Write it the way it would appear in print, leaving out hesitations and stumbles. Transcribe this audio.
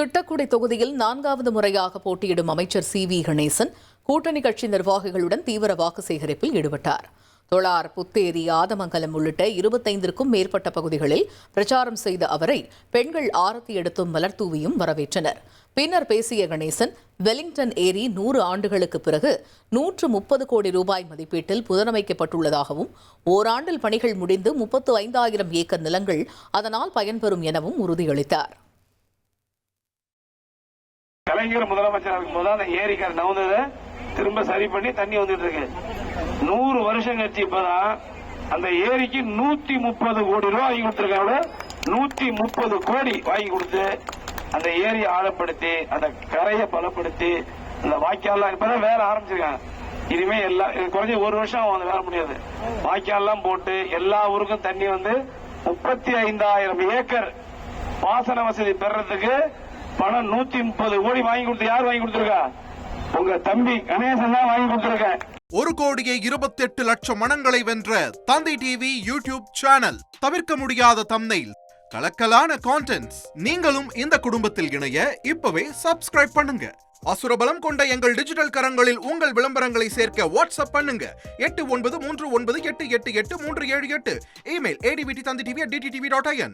திட்டக்குடி தொகுதியில் 4வது முறையாக போட்டியிடும் அமைச்சர் சி.வி. கணேசன் கூட்டணி கட்சி நிர்வாகிகளுடன் தீவிர வாக்கு சேகரிப்பில் ஈடுபட்டார். தொளார், புத்தேரி, ஆதமங்கலம் உள்ளிட்ட 25க்கும் மேற்பட்ட பகுதிகளில் பிரச்சாரம் செய்த அவரை பெண்கள் ஆரத்தி எடுத்தும் மலர் தூவியும் வரவேற்றனர். பின்னர் பேசிய கணேசன், வெலிங்டன் ஏரி 100 ஆண்டுகளுக்கு பிறகு 130 கோடி ரூபாய் மதிப்பீட்டில் புனரமைக்கப்பட்டுள்ளதாகவும், ஓராண்டில் பணிகள் முடிந்து 35,000 ஏக்கர் நிலங்கள் அதனால் பயன்பெறும் எனவும் உறுதியளித்தார். கலைஞர் முதலமைச்சர் இருக்கும்போது அந்த ஏரிக்கார நவுந்ததை திரும்ப சரி பண்ணி தண்ணி வந்துட்டு இருக்கு. 100 வருஷம் கழிச்சு இப்பதான் அந்த ஏரிக்கு 130 கோடி ரூபாய் வாங்கி கொடுத்திருக்காங்க. 130 கோடி வாங்கி கொடுத்து அந்த ஏரியை ஆழப்படுத்தி அந்த கரையை பலப்படுத்தி அந்த வாய்க்கால்லாம் இப்பதான் வேலை ஆரம்பிச்சிருக்காங்க. இனிமே எல்லாம் குறைஞ்ச 1 வருஷம் அவங்க வேலை முடியாது. வாய்க்கால்லாம் போட்டு எல்லா ஊருக்கும் தண்ணி வந்து 35,000 ஏக்கர் பாசன வசதி பெறறதுக்கு பணம் 130 கோடி வாங்கி கொடுத்து யார் வாங்கி கொடுத்திருக்கா? உங்க தம்பி கணேசன் தான் வாங்கி கொடுத்திருக்க. 1,28 லட்சம் மனங்களை வென்ற தந்தி டிவி யூடியூப் சேனல். தவிர்க்க முடியாத தம்ப்நெயில், கலக்கலான கான்டென்ட்ஸ். நீங்களும் இந்த குடும்பத்தில் இணைய இப்பவே சப்ஸ்கிரைப் பண்ணுங்க. அசுரபலம் கொண்ட எங்கள் டிஜிட்டல் கரங்களில் உங்கள் விளம்பரங்களை சேர்க்க வாட்ஸ்அப் பண்ணுங்க. 8939888378. Email advttv@dttv.in.